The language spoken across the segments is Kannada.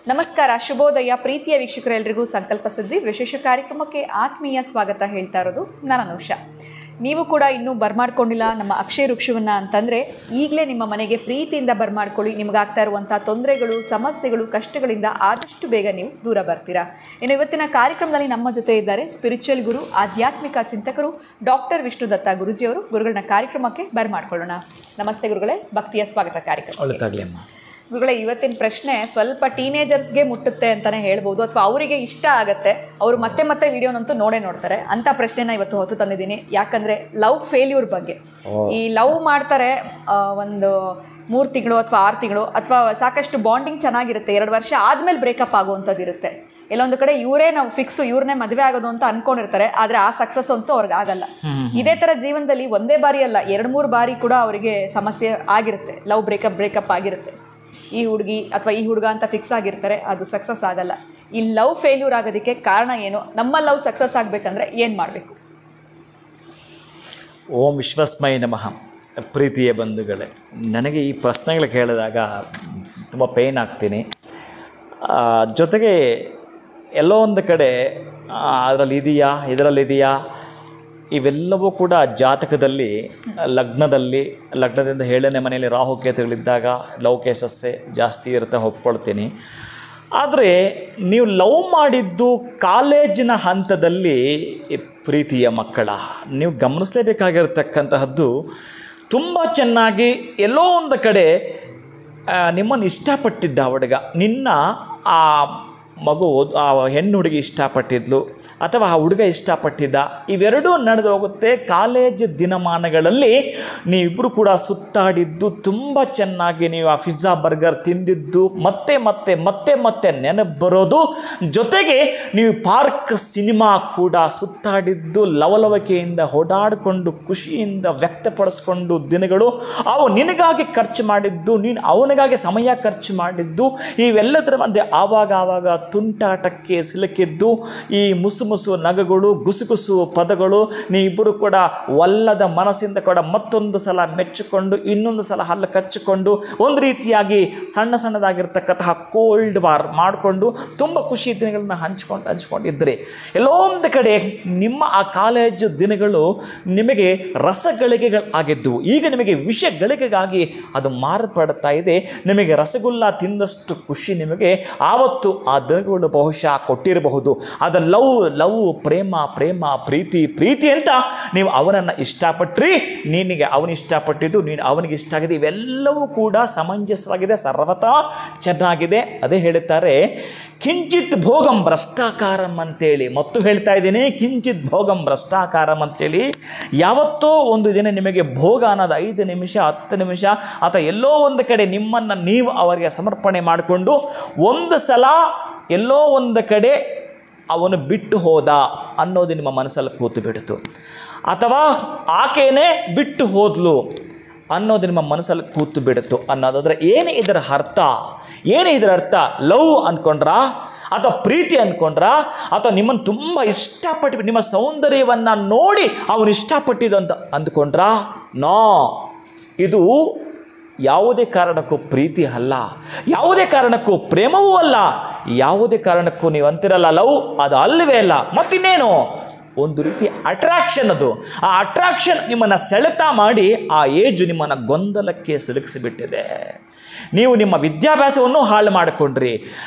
ನಮಸ್ಕಾರ, ಶುಭೋದಯ. ಪ್ರೀತಿಯ ವೀಕ್ಷಕರೆಲ್ಲರಿಗೂ ಸಂಕಲ್ಪ ಸಿದ್ಧಿ ವಿಶೇಷ ಕಾರ್ಯಕ್ರಮಕ್ಕೆ ಆತ್ಮೀಯ ಸ್ವಾಗತ ಹೇಳ್ತಾ ಇರೋದು ನಾನು ಅನುಷಾ. ನೀವು ಕೂಡ ಇನ್ನೂ ಬರ್ಮಾಡ್ಕೊಂಡಿಲ್ಲ ನಮ್ಮ ಅಕ್ಷಯ ವೃಕ್ಷವನ್ನು ಅಂತಂದರೆ ಈಗಲೇ ನಿಮ್ಮ ಮನೆಗೆ ಪ್ರೀತಿಯಿಂದ ಬರ್ಮಾಡ್ಕೊಳ್ಳಿ. ನಿಮಗಾಗ್ತಾ ಇರುವಂಥ ತೊಂದರೆಗಳು, ಸಮಸ್ಯೆಗಳು, ಕಷ್ಟಗಳಿಂದ ಆದಷ್ಟು ಬೇಗ ನೀವು ದೂರ ಬರ್ತೀರಾ. ಇನ್ನು ಇವತ್ತಿನ ಕಾರ್ಯಕ್ರಮದಲ್ಲಿ ನಮ್ಮ ಜೊತೆ ಇದ್ದಾರೆ ಸ್ಪಿರಿಚುವಲ್ ಗುರು, ಆಧ್ಯಾತ್ಮಿಕ ಚಿಂತಕರು ಡಾಕ್ಟರ್ ವಿಷ್ಣು ದತ್ತ ಗುರುಜಿಯವರು. ಗುರುಗಳನ್ನ ಕಾರ್ಯಕ್ರಮಕ್ಕೆ ಬರ್ಮಾಡ್ಕೊಳ್ಳೋಣ. ನಮಸ್ತೆ ಗುರುಗಳೇ, ಭಕ್ತಿಯ ಸ್ವಾಗತ ಕಾರ್ಯಕ್ರಮ. ಗುರುಗಳೇ, ಇವತ್ತಿನ ಪ್ರಶ್ನೆ ಸ್ವಲ್ಪ ಟೀನೇಜರ್ಸ್ಗೆ ಮುಟ್ಟುತ್ತೆ ಅಂತಲೇ ಹೇಳ್ಬೋದು, ಅಥವಾ ಅವರಿಗೆ ಇಷ್ಟ ಆಗುತ್ತೆ, ಅವರು ಮತ್ತೆ ಮತ್ತೆ ವಿಡಿಯೋನಂತೂ ನೋಡ್ತಾರೆ ಅಂಥ ಪ್ರಶ್ನೆನ ಇವತ್ತು ಹೊತ್ತು ತಂದಿದ್ದೀನಿ. ಯಾಕಂದರೆ ಲವ್ ಫೇಲ್ಯೂರ್ ಬಗ್ಗೆ. ಈ ಲವ್ ಮಾಡ್ತಾರೆ ಒಂದು 3 ತಿಂಗಳು ಅಥವಾ 6 ತಿಂಗಳು, ಅಥವಾ ಸಾಕಷ್ಟು ಬಾಂಡಿಂಗ್ ಚೆನ್ನಾಗಿರುತ್ತೆ, 2 ವರ್ಷ ಆದಮೇಲೆ ಬ್ರೇಕಪ್ ಆಗುವಂಥದ್ದು ಇರುತ್ತೆ. ಎಲ್ಲೊಂದು ಕಡೆ ಇವರೇ ನಾವು ಫಿಕ್ಸು, ಇವ್ರನ್ನೇ ಮದುವೆ ಆಗೋದು ಅಂತ ಅಂದ್ಕೊಂಡಿರ್ತಾರೆ, ಆದರೆ ಆ ಸಕ್ಸಸ್ ಅಂತೂ ಅವ್ರಿಗೆ ಆಗಲ್ಲ. ಇದೇ ಥರ ಜೀವನದಲ್ಲಿ ಒಂದೇ ಬಾರಿ ಅಲ್ಲ, 2-3 ಬಾರಿ ಕೂಡ ಅವರಿಗೆ ಸಮಸ್ಯೆ ಆಗಿರುತ್ತೆ, ಲವ್ ಬ್ರೇಕಪ್ ಆಗಿರುತ್ತೆ. ಈ ಹುಡುಗಿ ಅಥವಾ ಈ ಹುಡುಗ ಅಂತ ಫಿಕ್ಸ್ ಆಗಿರ್ತಾರೆ, ಅದು ಸಕ್ಸಸ್ ಆಗಲ್ಲ. ಈ ಲವ್ ಫೇಲ್ಯೂರ್ ಆಗೋದಕ್ಕೆ ಕಾರಣ ಏನು? ನಮ್ಮ ಲವ್ ಸಕ್ಸಸ್ ಆಗಬೇಕಂದ್ರೆ ಏನು ಮಾಡಬೇಕು? ಓಂ ವಿಶ್ವಸ್ಮೈ ನಮಃ. ಪ್ರೀತಿಯ ಬಂಧುಗಳೇ, ನನಗೆ ಈ ಪ್ರಶ್ನೆಗಳು ಕೇಳಿದಾಗ ತುಂಬ ಪೇಯ್ನ್ ಆಗ್ತೀನಿ. ಜೊತೆಗೆ ಎಲ್ಲೋ ಒಂದು ಕಡೆ ಅದರಲ್ಲಿದೆಯಾ ಇದರಲ್ಲಿದೆಯಾ ಇವೆಲ್ಲವೂ ಕೂಡ ಜಾತಕದಲ್ಲಿ ಲಗ್ನದಿಂದ 7ನೇ ಮನೆಯಲ್ಲಿ ರಾಹುಕೇತುಗಳಿದ್ದಾಗ ಲವ್ ಕೇಸಸ್ಸೇ ಜಾಸ್ತಿ ಇರುತ್ತೆ, ಒಪ್ಕೊಳ್ತೀನಿ. ಆದರೆ ನೀವು ಲವ್ ಮಾಡಿದ್ದು ಕಾಲೇಜಿನ ಹಂತದಲ್ಲಿ ಪ್ರೀತಿಯ ಮಕ್ಕಳ, ನೀವು ಗಮನಿಸಲೇಬೇಕಾಗಿರ್ತಕ್ಕಂತಹದ್ದು, ತುಂಬ ಚೆನ್ನಾಗಿ ಎಲ್ಲೋ ಒಂದು ಕಡೆ ನಿಮ್ಮನ್ನು ಇಷ್ಟಪಟ್ಟಿದ್ದ ಹುಡುಗ, ನಿನ್ನ ಆ ಮಗು ಆ ಹೆಣ್ಣು ಹುಡುಗಿ ಇಷ್ಟಪಟ್ಟಿದ್ಲು ಅಥವಾ ಆ ಹುಡುಗ ಇಷ್ಟಪಟ್ಟಿದ್ದ, ಇವೆರಡೂ ನಡೆದು ಹೋಗುತ್ತೆ. ಕಾಲೇಜ್ ದಿನಮಾನಗಳಲ್ಲಿ ನೀವಿಬ್ಬರು ಕೂಡ ಸುತ್ತಾಡಿದ್ದು, ತುಂಬ ಚೆನ್ನಾಗಿ ನೀವು ಆ ಪಿಜ್ಜಾ ಬರ್ಗರ್ ತಿಂದಿದ್ದು ಮತ್ತೆ ಮತ್ತೆ ಮತ್ತೆ ಮತ್ತೆ ನೆನಪು ಬರೋದು. ಜೊತೆಗೆ ನೀವು ಪಾರ್ಕ್ ಸಿನಿಮಾ ಕೂಡ ಸುತ್ತಾಡಿದ್ದು, ಲವಲವಿಕೆಯಿಂದ ಓಡಾಡಿಕೊಂಡು ಖುಷಿಯಿಂದ ವ್ಯಕ್ತಪಡಿಸ್ಕೊಂಡು ದಿನಗಳು, ಅವು ನಿನಗಾಗಿ ಖರ್ಚು ಮಾಡಿದ್ದು, ನೀನು ಅವನಿಗಾಗಿ ಸಮಯ ಖರ್ಚು ಮಾಡಿದ್ದು, ಇವೆಲ್ಲದರ ಮಧ್ಯೆ ಆವಾಗ ತುಂಟಾಟಕ್ಕೆ ಸಿಲುಕಿದ್ದು, ಈ ಮುಸು ನಗಗಳು, ಗುಸುಗುಸು ಪದಗಳು, ನೀವಿಬ್ಬರು ಕೂಡ ಒಲ್ಲದ ಮನಸ್ಸಿಂದ ಕೂಡ ಮತ್ತೊಂದು ಸಲ ಮೆಚ್ಚಿಕೊಂಡು, ಇನ್ನೊಂದು ಸಲ ಹಲ್ಲು ಕಚ್ಚಿಕೊಂಡು, ಒಂದು ರೀತಿಯಾಗಿ ಸಣ್ಣದಾಗಿರ್ತಕ್ಕಂತಹ ಕೋಲ್ಡ್ ವಾರ್ ಮಾಡಿಕೊಂಡು ತುಂಬ ಖುಷಿ ದಿನಗಳನ್ನ ಹಂಚ್ಕೊಂಡಿದ್ದರೆ, ಎಲ್ಲೋ ಒಂದು ಕಡೆ ನಿಮ್ಮ ಆ ಕಾಲೇಜು ದಿನಗಳು ನಿಮಗೆ ರಸಗಳಿಗೆಗಳಾಗಿದ್ದವು. ಈಗ ನಿಮಗೆ ವಿಷ ಗಳಿಗೆಗಾಗಿ ಅದು ಮಾರ್ಪಡ್ತಾ ಇದೆ. ನಿಮಗೆ ರಸಗುಲ್ಲ ತಿಂದಷ್ಟು ಖುಷಿ ನಿಮಗೆ ಆವತ್ತು ಆ ದಿನಗಳು ಬಹುಶಃ ಕೊಟ್ಟಿರಬಹುದು. ಅದು ಲವ್ ಪ್ರೇಮ ಪ್ರೀತಿ ಅಂತ ನೀವು ಅವನನ್ನು ಇಷ್ಟಪಟ್ರಿ, ನಿನಗೆ ಅವನು ಇಷ್ಟಪಟ್ಟಿದ್ದು, ನೀನು ಅವನಿಗೆ ಇಷ್ಟ ಆಗಿದೆ, ಇವೆಲ್ಲವೂ ಕೂಡ ಸಮಂಜಸವಾಗಿದೆ, ಸರ್ವತಾ ಚೆನ್ನಾಗಿದೆ. ಅದೇ ಹೇಳುತ್ತಾರೆ ಕಿಂಚಿತ್ ಭೋಗಂ ಭ್ರಷ್ಟಾಕಾರಂ ಅಂತೇಳಿ. ಮತ್ತು ಹೇಳ್ತಾ ಇದ್ದೀನಿ, ಕಿಂಚಿತ್ ಭೋಗಂ ಭ್ರಷ್ಟಾಕಾರಂ ಅಂತೇಳಿ. ಯಾವತ್ತೋ ಒಂದು ದಿನ ನಿಮಗೆ ಭೋಗ ಅನ್ನೋದು 5 ನಿಮಿಷ 10 ನಿಮಿಷ ಅಥವಾ ಎಲ್ಲೋ ಒಂದು ಕಡೆ ನಿಮ್ಮನ್ನು ನೀವು ಅವರಿಗೆ ಸಮರ್ಪಣೆ ಮಾಡಿಕೊಂಡು, ಒಂದು ಸಲ ಎಲ್ಲೋ ಒಂದು ಕಡೆ ಅವನು ಬಿಟ್ಟು ಹೋದ ಅನ್ನೋದು ನಿಮ್ಮ ಮನಸ್ಸಲ್ಲಿ ಕೂತು ಬಿಡ್ತು, ಅಥವಾ ಆಕೆಯೇ ಬಿಟ್ಟು ಹೋದ್ಲು ಅನ್ನೋದು ನಿಮ್ಮ ಮನಸ್ಸಲ್ಲಿ ಕೂತು ಬಿಡುತ್ತು ಅನ್ನೋದಾದರೆ ಏನೇ ಇದರ ಅರ್ಥ? ಲವ್ ಅಂದ್ಕೊಂಡ್ರಾ ಅಥವಾ ಪ್ರೀತಿ ಅಂದ್ಕೊಂಡ್ರಾ ಅಥವಾ ನಿಮ್ಮನ್ನು ತುಂಬ ಇಷ್ಟಪಟ್ಟು ನಿಮ್ಮ ಸೌಂದರ್ಯವನ್ನು ನೋಡಿ ಅವನು ಇಷ್ಟಪಟ್ಟಿದ್ದು ಅಂತ ಅಂದ್ಕೊಂಡ್ರಾ? ನೋ, ಇದು ಯಾವುದೇ ಕಾರಣಕ್ಕೂ ಪ್ರೀತಿ ಅಲ್ಲ, ಯಾವುದೇ ಕಾರಣಕ್ಕೂ ಪ್ರೇಮವೂ ಅಲ್ಲ, ಯಾವುದೇ ಕಾರಣಕ್ಕೂ ನೀವು ಅಂತಿರಲ್ಲ ಲವ್, ಅದು ಅಲ್ಲವೇ ಅಲ್ಲ. ಮತ್ತಿನ್ನೇನು, ಒಂದು ರೀತಿ ಅಟ್ರಾಕ್ಷನ್. ಅದು ಆ ಅಟ್ರಾಕ್ಷನ್ ನಿಮ್ಮನ್ನು ಸೆಳೆತ ಮಾಡಿ ಆ ಏಜು ನಿಮ್ಮನ್ನು ಗೊಂದಲಕ್ಕೆ ಸಿಲುಕಿಸಿಬಿಟ್ಟಿದೆ. ನೀವು ನಿಮ್ಮ ವಿದ್ಯಾಭ್ಯಾಸವನ್ನು ಹಾಳು ಮಾಡಿಕೊಂಡ್ರಿ.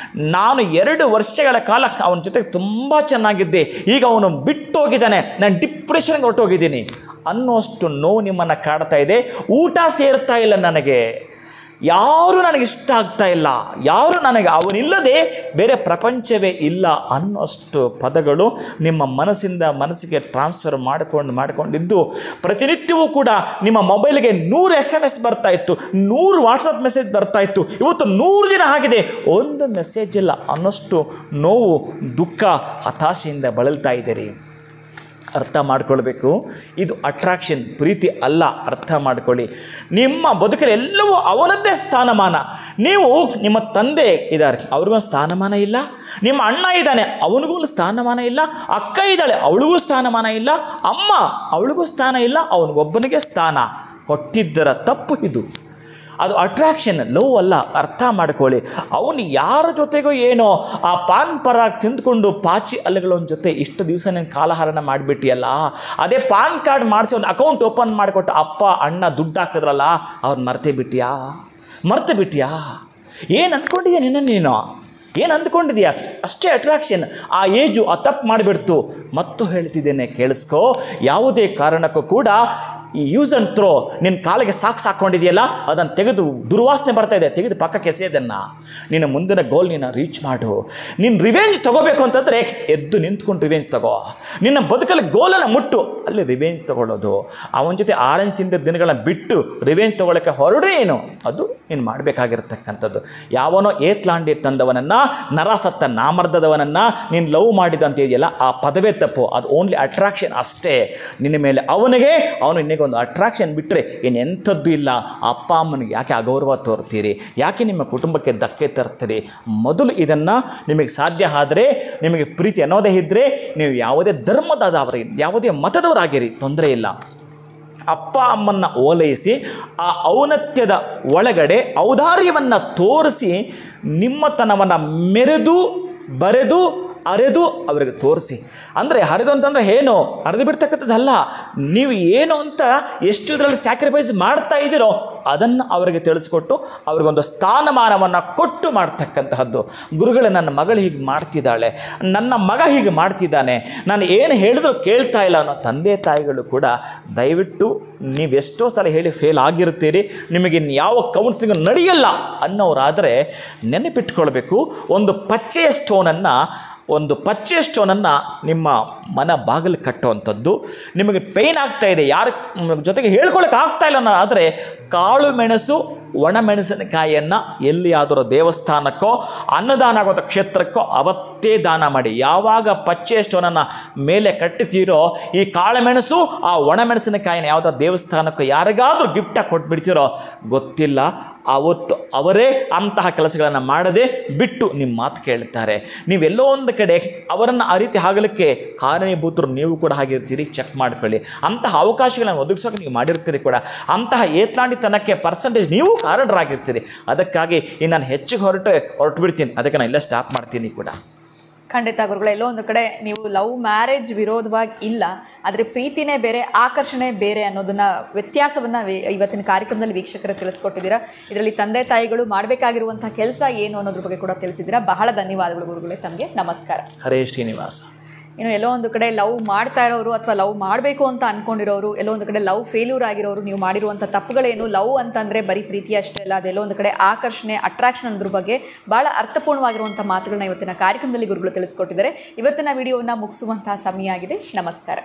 ನಾನು 2 ವರ್ಷಗಳ ಕಾಲ ಅವನ ಜೊತೆಗೆ ತುಂಬ ಚೆನ್ನಾಗಿದ್ದೆ, ಈಗ ಅವನು ಬಿಟ್ಟು ಹೋಗಿದ್ದಾನೆ, ನಾನು ಡಿಪ್ರೆಷನ್ಗೆ ಹೊರಟೋಗಿದ್ದೀನಿ ಅನ್ನೋಷ್ಟು ನೋವು ನಿಮ್ಮನ್ನು ಕಾಡ್ತಾ ಇದೆ. ಊಟ ಸೇರ್ತಾ ಇಲ್ಲ ನನಗೆ, ಯಾರೂ ನನಗಿಷ್ಟ ಆಗ್ತಾ ಇಲ್ಲ, ಯಾರು ನನಗೆ ಅವನಿಲ್ಲದೆ ಬೇರೆ ಪ್ರಪಂಚವೇ ಇಲ್ಲ ಅನ್ನೋಷ್ಟು ಪದಗಳು ನಿಮ್ಮ ಮನಸ್ಸಿಗೆ ಟ್ರಾನ್ಸ್ಫರ್ ಮಾಡಿಕೊಂಡಿದ್ದು, ಪ್ರತಿನಿತ್ಯವೂ ಕೂಡ ನಿಮ್ಮ ಮೊಬೈಲ್ಗೆ 100 SMS ಬರ್ತಾಯಿತ್ತು, 100 ವಾಟ್ಸಪ್ ಮೆಸೇಜ್ ಬರ್ತಾಯಿತ್ತು. ಇವತ್ತು 100 ದಿನ ಆಗಿದೆ, ಒಂದು ಮೆಸೇಜ್ ಇಲ್ಲ ಅನ್ನೋಷ್ಟು ನೋವು, ದುಃಖ, ಹತಾಶೆಯಿಂದ ಬಳಲ್ತಾ ಇದ್ದೀರಿ. ಅರ್ಥ ಮಾಡ್ಕೊಳ್ಬೇಕು. ಇದು ಅಟ್ರಾಕ್ಷನ್, ಪ್ರೀತಿ ಅಲ್ಲ. ಅರ್ಥ ಮಾಡ್ಕೊಳ್ಳಿ. ನಿಮ್ಮ ಬದುಕಲ್ಲಿ ಎಲ್ಲವೂ ಅವನದ್ದೇ ಸ್ಥಾನಮಾನ. ನೀವು ನಿಮ್ಮ ತಂದೆ ಇದ್ದಾರೆ, ಅವ್ರಿಗೊಂದು ಸ್ಥಾನಮಾನ ಇಲ್ಲ. ನಿಮ್ಮ ಅಣ್ಣ ಇದ್ದಾನೆ, ಅವನಿಗೂ ಸ್ಥಾನಮಾನ ಇಲ್ಲ. ಅಕ್ಕ ಇದ್ದಾಳೆ, ಅವಳಿಗೂ ಸ್ಥಾನಮಾನ ಇಲ್ಲ. ಅಮ್ಮ, ಅವಳಿಗೂ ಸ್ಥಾನ ಇಲ್ಲ. ಅವನಿಗೊಬ್ಬನಿಗೆ ಸ್ಥಾನ ಕೊಟ್ಟಿದ್ದರ ತಪ್ಪು ಇದು. ಅದು ಅಟ್ರಾಕ್ಷನ್, ಲವ್ ಅಲ್ಲ. ಅರ್ಥ ಮಾಡ್ಕೊಳ್ಳಿ. ಅವನು ಯಾರ ಜೊತೆಗೋ ಏನೋ ಆ ಪಾನ್ ಪರಾಗ್ ತಿಂದ್ಕೊಂಡು ಪಾಚಿ ಅಲೆಗಳೊಂದು ಜೊತೆ ಇಷ್ಟು ದಿವಸ ನೀನು ಕಾಲಹರಣ ಮಾಡಿಬಿಟ್ಟಿಯಲ್ಲ, ಅದೇ ಪಾನ್ ಕಾರ್ಡ್ ಮಾಡಿಸಿ ಒಂದು ಅಕೌಂಟ್ ಓಪನ್ ಮಾಡಿಕೊಟ್ಟು ಅಪ್ಪ ಅಣ್ಣ ದುಡ್ಡು ಹಾಕಿದ್ರಲ್ಲ, ಅವ್ನು ಮರ್ತು ಬಿಟ್ಟಿಯಾ? ಏನು ಅಂದ್ಕೊಂಡಿದ್ಯಾ ನೀನು? ಏನು ಅಂದ್ಕೊಂಡಿದ್ಯಾ? ಅಷ್ಟೇ ಅಟ್ರಾಕ್ಷನ್. ಆ ಏಜು ಆ ತಪ್ಪು ಮಾಡಿಬಿಡ್ತು. ಮತ್ತು ಹೇಳ್ತಿದ್ದೇನೆ, ಕೇಳಿಸ್ಕೋ. ಯಾವುದೇ ಕಾರಣಕ್ಕೂ ಕೂಡ ಈ ಯೂಸ್ ಆ್ಯಂಡ್ ಥ್ರೋ, ನಿನ್ನ ಕಾಲಿಗೆ ಸಾಕ್ಸ್ ಹಾಕ್ಕೊಂಡಿದೆಯಲ್ಲ, ಅದನ್ನು ತೆಗೆದು ದುರ್ವಾಸನೆ ಬರ್ತಾಯಿದೆ, ತೆಗೆದು ಪಕ್ಕಕ್ಕೆ ಎಸೆಯೋದನ್ನು. ನಿನ್ನ ಮುಂದಿನ ಗೋಲ್ ನೀನು ರೀಚ್ ಮಾಡು. ನೀನು ರಿವೆಂಜ್ ತೊಗೋಬೇಕು ಅಂತಂದರೆ ಎದ್ದು ನಿಂತ್ಕೊಂಡು ರಿವೆಂಜ್ ತಗೋ. ನಿನ್ನ ಬದುಕಲ್ಲಿ ಗೋಲನ್ನು ಮುಟ್ಟು, ಅಲ್ಲಿ ರಿವೆಂಜ್ ತೊಗೊಳ್ಳೋದು. ಅವನ ಜೊತೆ ಆರೆಂಜ್ ತಿಂದ ದಿನಗಳನ್ನ ಬಿಟ್ಟು ರಿವೆಂಜ್ ತೊಗೊಳ್ಳೋಕ್ಕೆ ಹೊರಡ್ರೆ ಏನು, ಅದು ನೀನು ಮಾಡಬೇಕಾಗಿರ್ತಕ್ಕಂಥದ್ದು. ಯಾವನೋ ಏತ್ಲಾಂಡಿ ತಂದವನನ್ನು, ನರಸತ್ತ ನಾಮರ್ದವನನ್ನು ನೀನು ಲವ್ ಮಾಡಿದಂತ ಇದೆಯಲ್ಲ, ಆ ಪದವೇ ತಪ್ಪು. ಅದು ಓನ್ಲಿ ಅಟ್ರಾಕ್ಷನ್ ಅಷ್ಟೇ. ನಿನ್ನ ಮೇಲೆ ಅವನು ಇನ್ನೇಗೆ ಒಂದು ಅಟ್ರಾಕ್ಷನ್ ಬಿಟ್ಟರೆ ಇನ್ನೆಂಥದ್ದು ಇಲ್ಲ. ಅಪ್ಪ ಅಮ್ಮನಿಗೆ ಯಾಕೆ ಅಗೌರವ ತೋರ್ತೀರಿ? ಯಾಕೆ ನಿಮ್ಮ ಕುಟುಂಬಕ್ಕೆ ಧಕ್ಕೆ ತರ್ತೀರಿ? ಮೊದಲು ಇದನ್ನು ನಿಮಗೆ ಸಾಧ್ಯ ಆದರೆ, ನಿಮಗೆ ಪ್ರೀತಿ ಅನ್ನೋದೇ ಇದ್ದರೆ, ನೀವು ಯಾವುದೇ ಧರ್ಮದವರಾಗಿ, ಯಾವುದೇ ಮತದವರಾಗಿರಿ, ತೊಂದರೆ ಇಲ್ಲ. ಅಪ್ಪ ಅಮ್ಮನ್ನು ಓಲೈಸಿ, ಆ ಔನ್ನತ್ಯದ ಒಳಗಡೆ ಔದಾರ್ಯವನ್ನು ತೋರಿಸಿ, ನಿಮ್ಮತನವನ್ನು ಮೆರೆದು ಬರೆದು ಅರೆದು ಅವರಿಗೆ ತೋರಿಸಿ. ಅಂದರೆ ಹರಿದು ಅಂತಂದರೆ ಏನು, ಹರಿದು ಬಿಡ್ತಕ್ಕಂಥದ್ದಲ್ಲ. ನೀವು ಏನು ಅಂತ ಎಷ್ಟು ಇದರಲ್ಲಿ ಸ್ಯಾಕ್ರಿಫೈಸ್ ಮಾಡ್ತಾ ಇದ್ದೀರೋ ಅದನ್ನು ಅವರಿಗೆ ತಿಳಿಸ್ಕೊಟ್ಟು ಅವರಿಗೊಂದು ಸ್ಥಾನಮಾನವನ್ನು ಕೊಟ್ಟು ಮಾಡ್ತಕ್ಕಂತಹದ್ದು. ಗುರುಗಳೇ, ನನ್ನ ಮಗಳು ಹೀಗೆ ಮಾಡ್ತಿದ್ದಾಳೆ, ನನ್ನ ಮಗ ಹೀಗೆ ಮಾಡ್ತಿದ್ದಾನೆ, ನಾನು ಏನು ಹೇಳಿದ್ರು ಕೇಳ್ತಾ ಇಲ್ಲ ಅನ್ನೋ ತಂದೆ ತಾಯಿಗಳು ಕೂಡ ದಯವಿಟ್ಟು ನೀವೆಷ್ಟೋ ಸಲ ಹೇಳಿ ಫೇಲ್ ಆಗಿರ್ತೀರಿ, ನಿಮಗೆ ಯಾವ ಕೌನ್ಸಿಲಿಂಗ್ ನಡೆಯಲ್ಲ ಅನ್ನೋರಾದರೆ ನೆನಪಿಟ್ಕೊಳ್ಬೇಕು. ಒಂದು ಪಚ್ಚೆಯ ಸ್ಟೋನನ್ನು ನಿಮ್ಮ ಮನ ಬಾಗಿಲು ಕಟ್ಟುವಂಥದ್ದು. ನಿಮಗೆ ಪೇಯ್ನ್ ಆಗ್ತಾಯಿದೆ, ಯಾರ ಜೊತೆಗೆ ಹೇಳ್ಕೊಳ್ಳೋಕೆ ಆಗ್ತಾಯಿಲ್ಲ ಅನ್ನೋ ಆದರೆ ಕಾಳು ಮೆಣಸು ಒಣಮೆಣಸಿನಕಾಯಿಯನ್ನು ಎಲ್ಲಿಯಾದರೂ ದೇವಸ್ಥಾನಕ್ಕೋ ಅನ್ನದಾನ ಆಗೋದ ಕ್ಷೇತ್ರಕ್ಕೋ ಅವತ್ತೇ ದಾನ ಮಾಡಿ. ಯಾವಾಗ ಪಚ್ಚೆ ಸ್ಟೋನನ್ನು ಮೇಲೆ ಕಟ್ಟುತ್ತೀರೋ, ಈ ಕಾಳುಮೆಣಸು ಆ ಒಣಮೆಣಸಿನಕಾಯಿನ ಯಾವುದೋ ದೇವಸ್ಥಾನಕ್ಕೋ ಯಾರಿಗಾದರೂ ಗಿಫ್ಟಾಗಿ ಕೊಟ್ಬಿಡ್ತೀರೋ ಗೊತ್ತಿಲ್ಲ, ಅವತ್ತು ಅವರೇ ಅಂತಹ ಕೆಲಸಗಳನ್ನು ಮಾಡದೆ ಬಿಟ್ಟು ನಿಮ್ಮ ಮಾತು ಕೇಳ್ತಾರೆ. ನೀವೆಲ್ಲೋ ಒಂದು ಕಡೆ ಅವರನ್ನು ಆ ರೀತಿ ಆಗಲಿಕ್ಕೆ ಕಾರಣೀಭೂತರು ನೀವು ಕೂಡ ಆಗಿರ್ತೀರಿ, ಚೆಕ್ ಮಾಡ್ಕೊಳ್ಳಿ. ಅಂತಹ ಅವಕಾಶಗಳನ್ನು ಒದಗಿಸೋಕೆ ನೀವು ಮಾಡಿರ್ತೀರಿ ಕೂಡ. ಅಂತಹ ಏತ್ಲಾಂಡಿತನಕ್ಕೆ ಪರ್ಸೆಂಟೇಜ್ ನೀವು ಕಾರಣರಾಗಿರ್ತೀರಿ. ಅದಕ್ಕಾಗಿ ಇನ್ನು ನಾನು ಹೆಚ್ಚಿಗೆ ಹೊರಟು ಬಿಡ್ತೀನಿ, ಅದಕ್ಕೆ ನಾನು ಎಲ್ಲ ಸ್ಟಾಪ್ ಮಾಡ್ತೀನಿ ಕೂಡ. ಖಂಡಿತ ಗುರುಗಳೇ, ಎಲ್ಲೋ ಒಂದು ಕಡೆ ನೀವು ಲವ್ ಮ್ಯಾರೇಜ್ ವಿರೋಧವಾಗಿ ಇಲ್ಲ, ಆದರೆ ಪ್ರೀತಿನೇ ಬೇರೆ, ಆಕರ್ಷಣೆ ಬೇರೆ ಅನ್ನೋದನ್ನ ವ್ಯತ್ಯಾಸವನ್ನು ಇವತ್ತಿನ ಕಾರ್ಯಕ್ರಮದಲ್ಲಿ ವೀಕ್ಷಕರು ತಿಳಿಸ್ಕೊಟ್ಟಿದ್ದೀರಾ. ಇದರಲ್ಲಿ ತಂದೆ ತಾಯಿಗಳು ಮಾಡಬೇಕಾಗಿರುವಂಥ ಕೆಲಸ ಏನು ಅನ್ನೋದ್ರ ಬಗ್ಗೆ ಕೂಡ ತಿಳಿಸಿದ್ದೀರಾ. ಬಹಳ ಧನ್ಯವಾದಗಳು ಗುರುಗಳೇ, ತಮಗೆ ನಮಸ್ಕಾರ. ಹರೇ ಶ್ರೀನಿವಾಸ. ಇನ್ನು ಎಲ್ಲೋ ಒಂದು ಕಡೆ ಲವ್ ಮಾಡ್ತಾ ಇರೋರು ಅಥವಾ ಲವ್ ಮಾಡಬೇಕು ಅಂತ ಅಂದ್ಕೊಂಡಿರೋರು, ಎಲ್ಲೋ ಒಂದು ಕಡೆ ಲವ್ ಫೇಲ್ಯೂರ್ ಆಗಿರೋರು, ನೀವು ಮಾಡಿರುವಂಥ ತಪ್ಪುಗಳೇನು, ಲವ್ ಅಂತಂದರೆ ಬರೀ ಪ್ರೀತಿ ಅಷ್ಟೇ ಅಲ್ಲ, ಅದೆಲ್ಲೋ ಒಂದು ಕಡೆ ಆಕರ್ಷಣೆ, ಅಟ್ರಾಕ್ಷನ್ ಅನ್ನೋದ್ರ ಬಗ್ಗೆ ಭಾಳ ಅರ್ಥಪೂರ್ಣವಾಗಿರುವಂಥ ಮಾತುಗಳನ್ನ ಇವತ್ತಿನ ಕಾರ್ಯಕ್ರಮದಲ್ಲಿ ಗುರುಗಳು ತಿಳಿಸ್ಕೊಟ್ಟಿದ್ದಾರೆ. ಇವತ್ತಿನ ವಿಡಿಯೋವನ್ನು ಮುಗಿಸುವಂತಹ ಸಮಯ ಆಗಿದೆ. ನಮಸ್ಕಾರ.